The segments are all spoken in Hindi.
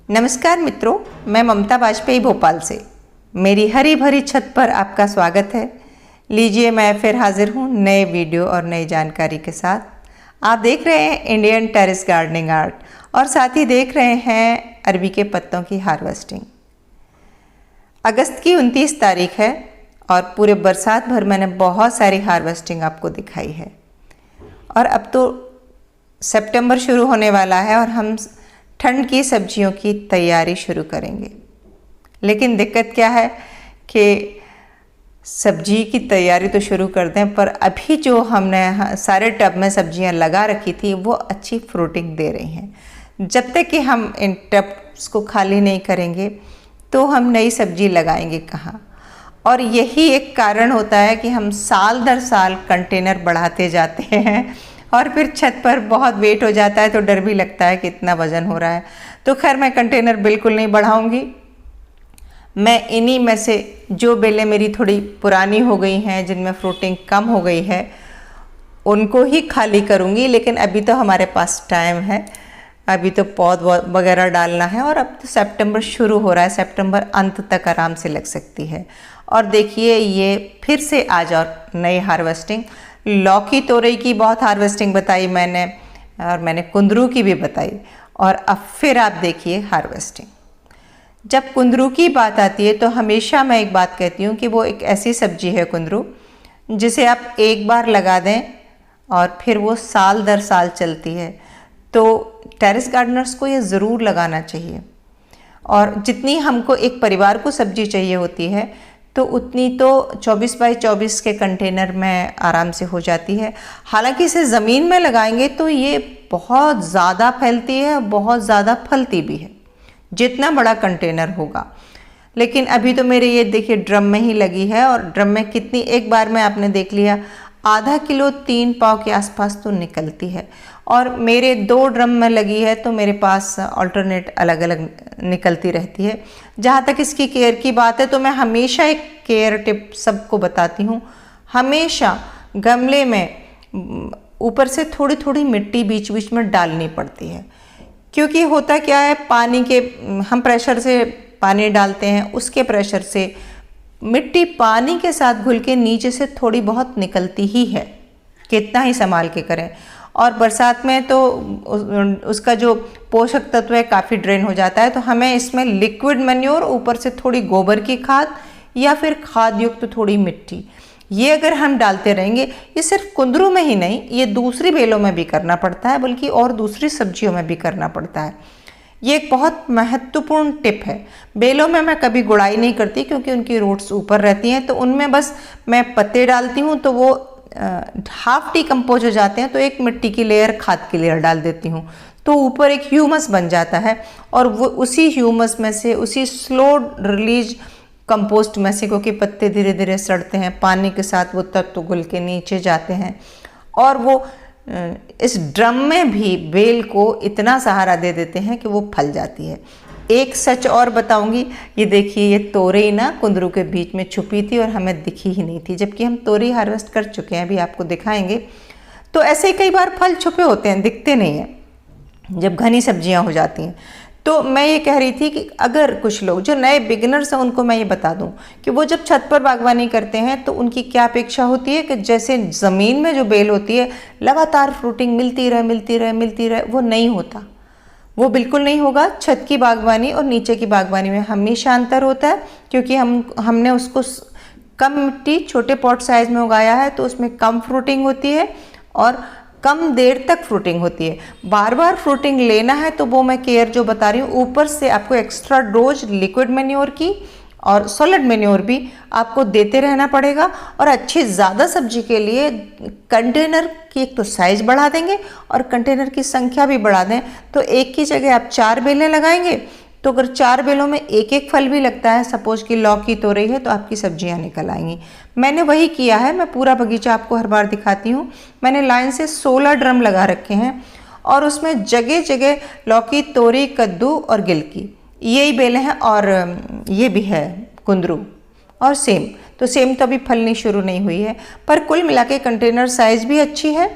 नमस्कार मित्रों, मैं ममता वाजपेयी भोपाल से मेरी हरी भरी छत पर आपका स्वागत है। लीजिए, मैं फिर हाजिर हूँ नए वीडियो और नई जानकारी के साथ। आप देख रहे हैं इंडियन टेरेस गार्डनिंग आर्ट और साथ ही देख रहे हैं अरबी के पत्तों की हार्वेस्टिंग। अगस्त की 29 तारीख है और पूरे बरसात भर मैंने बहुत सारी हार्वेस्टिंग आपको दिखाई है और अब तो सितंबर शुरू होने वाला है और हम ठंड की सब्जियों की तैयारी शुरू करेंगे। लेकिन दिक्कत क्या है कि सब्जी की तैयारी तो शुरू कर दें, पर अभी जो हमने सारे टब में सब्जियां लगा रखी थी वो अच्छी फ्रूटिंग दे रही हैं। जब तक कि हम इन टब्स को खाली नहीं करेंगे तो हम नई सब्जी लगाएंगे कहाँ। और यही एक कारण होता है कि हम साल दर साल कंटेनर बढ़ाते जाते हैं और फिर छत पर बहुत वेट हो जाता है तो डर भी लगता है कि इतना वज़न हो रहा है। तो खैर, मैं कंटेनर बिल्कुल नहीं बढ़ाऊंगी। मैं इन्हीं में से जो बेलें मेरी थोड़ी पुरानी हो गई हैं, जिनमें फ्रूटिंग कम हो गई है, उनको ही खाली करूंगी। लेकिन अभी तो हमारे पास टाइम है, अभी तो पौध वगैरह डालना है और अब तो सितंबर शुरू हो रहा है, सितंबर अंत तक आराम से लग सकती है। और देखिए, ये फिर से आज और नई हार्वेस्टिंग, लौकी तोरई की बहुत हार्वेस्टिंग बताई मैंने और मैंने कुंदरू की भी बताई, और अब फिर आप देखिए हार्वेस्टिंग। जब कुंदरू की बात आती है तो हमेशा मैं एक बात कहती हूँ कि वो एक ऐसी सब्जी है कुंदरू, जिसे आप एक बार लगा दें और फिर वो साल दर साल चलती है। तो टेरेस गार्डनर्स को ये ज़रूर लगाना चाहिए। और जितनी हमको एक परिवार को सब्जी चाहिए होती है तो उतनी तो 24 बाई 24 के कंटेनर में आराम से हो जाती है। हालांकि इसे ज़मीन में लगाएंगे तो ये बहुत ज़्यादा फैलती है, बहुत ज़्यादा फलती भी है जितना बड़ा कंटेनर होगा। लेकिन अभी तो मेरे ये देखिए ड्रम में ही लगी है, और ड्रम में कितनी, एक बार में आपने देख लिया आधा किलो 3 पाव के आसपास तो निकलती है। और मेरे 2 ड्रम में लगी है तो मेरे पास अल्टरनेट अलग अलग निकलती रहती है। जहाँ तक इसकी केयर की बात है तो मैं हमेशा एक केयर टिप सबको बताती हूँ। हमेशा गमले में ऊपर से थोड़ी थोड़ी मिट्टी बीच बीच में डालनी पड़ती है, क्योंकि होता क्या है, पानी के हम प्रेशर से पानी डालते हैं, उसके प्रेशर से मिट्टी पानी के साथ घुल के नीचे से थोड़ी बहुत निकलती ही है, कितना ही संभाल के करें। और बरसात में तो उसका जो पोषक तत्व है काफ़ी ड्रेन हो जाता है। तो हमें इसमें लिक्विड मैन्योर, ऊपर से थोड़ी गोबर की खाद या फिर खाद युक्त तो थोड़ी मिट्टी, ये अगर हम डालते रहेंगे, ये सिर्फ कुंदरू में ही नहीं, ये दूसरी बेलों में भी करना पड़ता है, बल्कि और दूसरी सब्जियों में भी करना पड़ता है। ये एक बहुत महत्वपूर्ण टिप है। बेलों में मैं कभी गुड़ाई नहीं करती क्योंकि उनकी रूट्स ऊपर रहती हैं, तो उनमें बस मैं पत्ते डालती हूँ तो वो हाफ डिकम्पोज हो जाते हैं, तो एक मिट्टी की लेयर, खाद की लेयर डाल देती हूँ, तो ऊपर एक ह्यूमस बन जाता है। और वो उसी ह्यूमस में से, उसी स्लो रिलीज कंपोस्ट में से, क्योंकि पत्ते धीरे धीरे सड़ते हैं, पानी के साथ वो तत्व घुल के नीचे जाते हैं और वो इस ड्रम में भी बेल को इतना सहारा दे देते हैं कि वो फल जाती है। एक सच और बताऊंगी, ये देखिए, ये तोरई ना कुंदरू के बीच में छुपी थी और हमें दिखी ही नहीं थी, जबकि हम तोरई हार्वेस्ट कर चुके हैं, अभी आपको दिखाएंगे। तो ऐसे कई बार फल छुपे होते हैं, दिखते नहीं हैं जब घनी सब्जियां हो जाती हैं। तो मैं ये कह रही थी कि अगर कुछ लोग जो नए बिगिनर्स हैं उनको मैं ये बता दूं कि वो जब छत पर बागवानी करते हैं तो उनकी क्या अपेक्षा होती है कि जैसे ज़मीन में जो बेल होती है हमने फ्रूटिंग मिलती रहे मिलती रहे मिलती रहे, वो नहीं होता, वो बिल्कुल नहीं होगा। छत की बागवानी और नीचे की बागवानी में हमेशा अंतर होता है, क्योंकि हमने उसको कम मिट्टी, छोटे पॉट साइज में उगाया है, तो उसमें कम फ्रूटिंग होती है और कम देर तक फ्रूटिंग होती है। बार बार फ्रूटिंग लेना है तो वो मैं केयर जो बता रही हूँ, ऊपर से आपको एक्स्ट्रा डोज लिक्विड मैन्योर की और सॉलिड मैन्योर भी आपको देते रहना पड़ेगा। और अच्छी ज़्यादा सब्जी के लिए कंटेनर की एक तो साइज़ बढ़ा देंगे और कंटेनर की संख्या भी बढ़ा दें, तो एक की जगह आप 4 बेलें लगाएंगे तो अगर 4 बेलों में एक एक फल भी लगता है, सपोज कि लौकी तोरई है, तो आपकी सब्जियां निकल आएंगी। मैंने वही किया है, मैं पूरा बगीचा आपको हर बार दिखाती हूँ। मैंने लाइन से 16 ड्रम लगा रखे हैं और उसमें जगह जगह लौकी, तोरी, कद्दू और गिलकी, यही बेलें हैं। और ये भी है कुंदरू और सेम, तो सेम तो अभी फलनी शुरू नहीं हुई है, पर कुल मिला के कंटेनर साइज़ भी अच्छी है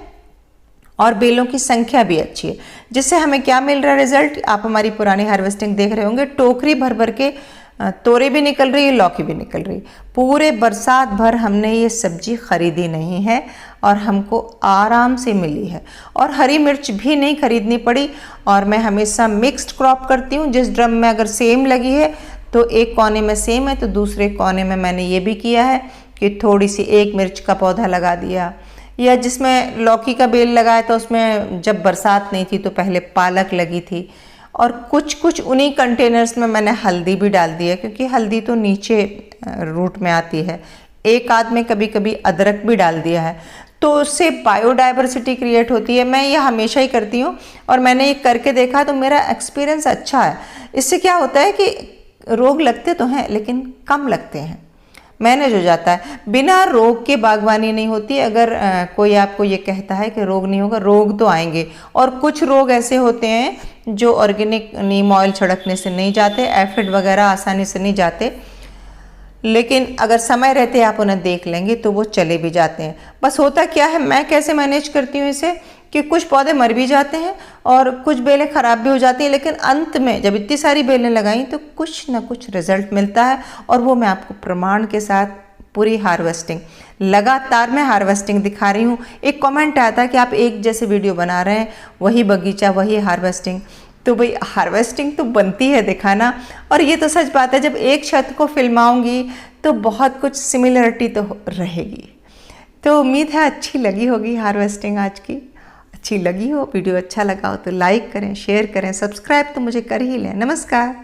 और बेलों की संख्या भी अच्छी है। जिससे हमें क्या मिल रहा है रिजल्ट, आप हमारी पुरानी हार्वेस्टिंग देख रहे होंगे, टोकरी भर भर के तोरे भी निकल रही है, लौकी भी निकल रही। पूरे बरसात भर हमने ये सब्जी खरीदी नहीं है और हमको आराम से मिली है। और हरी मिर्च भी नहीं खरीदनी पड़ी। और मैं हमेशा मिक्स्ड क्रॉप करती हूँ। जिस ड्रम में अगर सेम लगी है तो एक कोने में सेम है तो दूसरे कोने में मैंने ये भी किया है कि थोड़ी सी एक मिर्च का पौधा लगा दिया, या जिसमें लौकी का बेल लगाया था उसमें जब बरसात नहीं थी तो पहले पालक लगी थी। और कुछ कुछ उन्हीं कंटेनर्स में मैंने हल्दी भी डाल दी है, क्योंकि हल्दी तो नीचे रूट में आती है। एक आध में कभी कभी अदरक भी डाल दिया है, तो उससे बायोडाइवर्सिटी क्रिएट होती है। मैं ये हमेशा ही करती हूँ और मैंने ये करके देखा तो मेरा एक्सपीरियंस अच्छा है। इससे क्या होता है कि रोग लगते तो हैं लेकिन कम लगते हैं, मैनेज हो जाता है। बिना रोग के बागवानी नहीं होती। अगर कोई आपको ये कहता है कि रोग नहीं होगा, रोग तो आएंगे। और कुछ रोग ऐसे होते हैं जो ऑर्गेनिक नीम ऑयल छिड़कने से नहीं जाते, एफिड वगैरह आसानी से नहीं जाते, लेकिन अगर समय रहते आप उन्हें देख लेंगे तो वो चले भी जाते हैं। बस होता क्या है, मैं कैसे मैनेज करती हूँ इसे, कि कुछ पौधे मर भी जाते हैं और कुछ बेलें ख़राब भी हो जाती हैं, लेकिन अंत में जब इतनी सारी बेलें लगाई तो कुछ ना कुछ रिजल्ट मिलता है। और वो मैं आपको प्रमाण के साथ पूरी हार्वेस्टिंग, लगातार मैं हार्वेस्टिंग दिखा रही हूँ। एक कमेंट आया था कि आप एक जैसे वीडियो बना रहे हैं, वही बगीचा वही हार्वेस्टिंग। तो भाई हार्वेस्टिंग तो बनती है दिखाना। और ये तो सच बात है, जब एक छत को फिल्माऊंगी तो बहुत कुछ सिमिलरिटी तो रहेगी। तो उम्मीद है अच्छी लगी होगी हार्वेस्टिंग आज की। अच्छी लगी हो, वीडियो अच्छा लगा हो तो लाइक करें, शेयर करें, सब्सक्राइब तो मुझे कर ही लें। नमस्कार।